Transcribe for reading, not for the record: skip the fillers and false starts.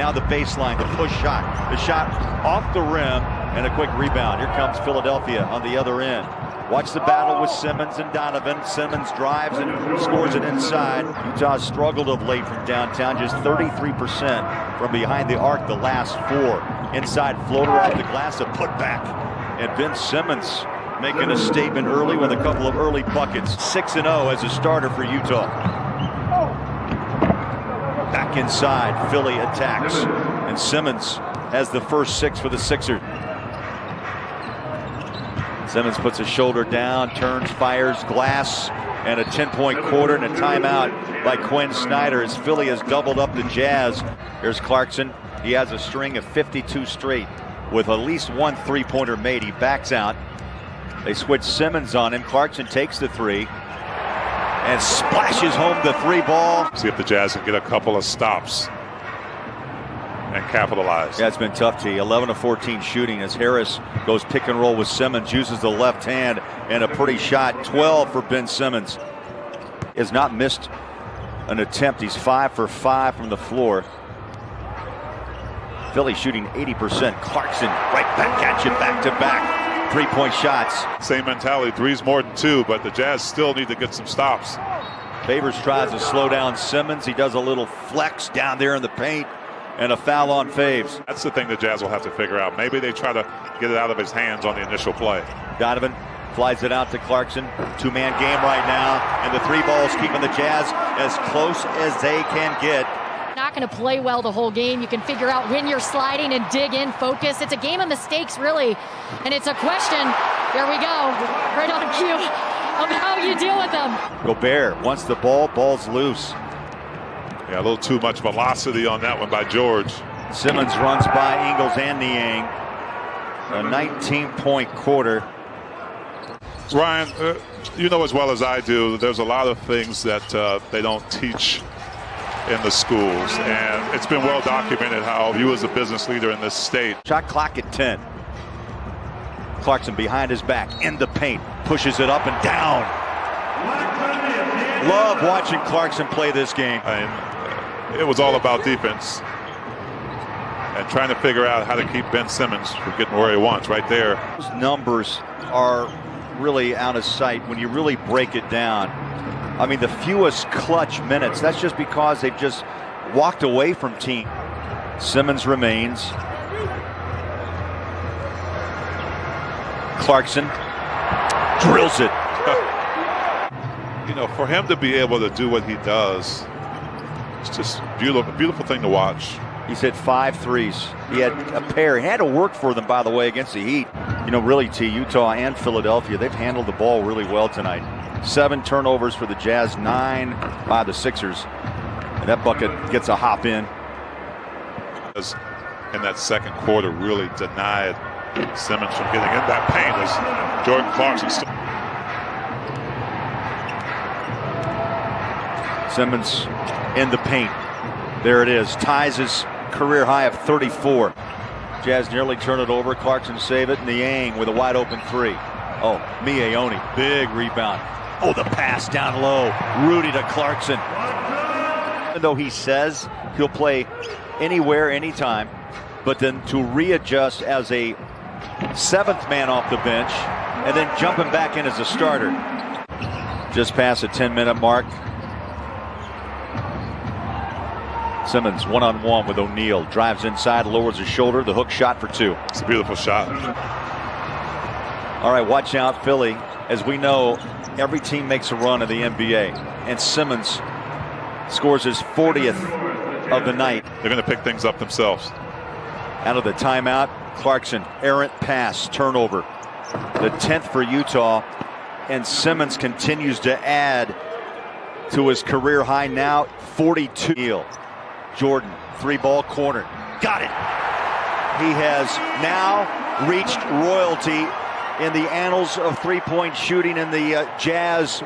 down the baseline, the push shot. The shot off the rim, and a quick rebound. Here comes Philadelphia on the other end. Watch the battle with Simmons and Donovan. Simmons drives and scores it inside. Utah struggled of late from downtown, just 33% from behind the arc the last 4. Inside floater off the glass, a putback. And Ben Simmons making a statement early with a couple of early buckets. 6-0 as a starter for Utah. Back inside, Philly attacks. And Simmons has the first 6 for the Sixers. Simmons puts his shoulder down, turns, fires, glass, and a 10-point quarter and a timeout by Quinn Snyder as Philly has doubled up the Jazz. Here's Clarkson. He has a string of 52 straight with at least one three-pointer made. He backs out. They switch Simmons on him. Clarkson takes the 3 and splashes home the 3 ball. See if the Jazz can get a couple of stops and capitalize. Yeah, it's been tough, T. 11 of 14 shooting as Harris goes pick and roll with Simmons, uses the left hand, and a pretty shot. 12 for Ben Simmons. Has not missed an attempt. He's 5 for 5 from the floor. Philly shooting 80%. Clarkson right back at you, back to back. 3-point shots. Same mentality, 3's more than 2, but the Jazz still need to get some stops. Favors tries to slow down Simmons. He does a little flex down there in the paint. And a foul on Faves. That's the thing the Jazz will have to figure out. Maybe they try to get it out of his hands on the initial play. Donovan flies it out to Clarkson. 2-man game right now. And the 3 balls keeping the Jazz as close as they can get. Not going to play well the whole game. You can figure out when you're sliding and dig in, focus. It's a game of mistakes, really. And it's a question, there we go, right on cue, of how you deal with them. Gobert wants the ball, ball's loose. Yeah, a little too much velocity on that one by George. Simmons runs by Ingles and Niang. A 19-point quarter. Ryan, you know as well as I do, there's a lot of things that they don't teach in the schools. And it's been well documented how you as a business leader in this state. Shot clock at 10. Clarkson behind his back, in the paint. Pushes it up and down. Love watching Clarkson play this game. It was all about defense and trying to figure out how to keep Ben Simmons from getting where he wants right there. Those numbers are really out of sight when you really break it down. I mean, the fewest clutch minutes, that's just because they've just walked away from team. Simmons remains. Clarkson drills it. You know, for him to be able to do what he does, it's just beautiful, beautiful thing to watch. He's hit 5 threes. He had a pair. He had to work for them, by the way, against the Heat. You know, really, T, Utah and Philadelphia, they've handled the ball really well tonight. 7 turnovers for the Jazz, 9 by the Sixers. And that bucket gets a hop in. In that second quarter, really denied Simmons from getting in that paint as Jordan Clarkson still. Simmons in the paint. There it is. Ties his career high of 34. Jazz nearly turn it over. Clarkson save it. Niang with a wide open 3. Oh, Miaoni. Big rebound. Oh, the pass down low. Rudy to Clarkson. Even though he says he'll play anywhere, anytime, but then to readjust as a 7th man off the bench and then jumping back in as a starter. Just past the 10-minute mark. Simmons one-on-one with O'Neal. Drives inside, lowers his shoulder. The hook shot for 2. It's a beautiful shot. All right, watch out, Philly. As we know, every team makes a run in the NBA. And Simmons scores his 40th of the night. They're going to pick things up themselves. Out of the timeout, Clarkson, errant pass, turnover. The 10th for Utah. And Simmons continues to add to his career high now, 42. Jordan, 3-ball corner. Got it. He has now reached royalty in the annals of 3-point shooting in the Jazz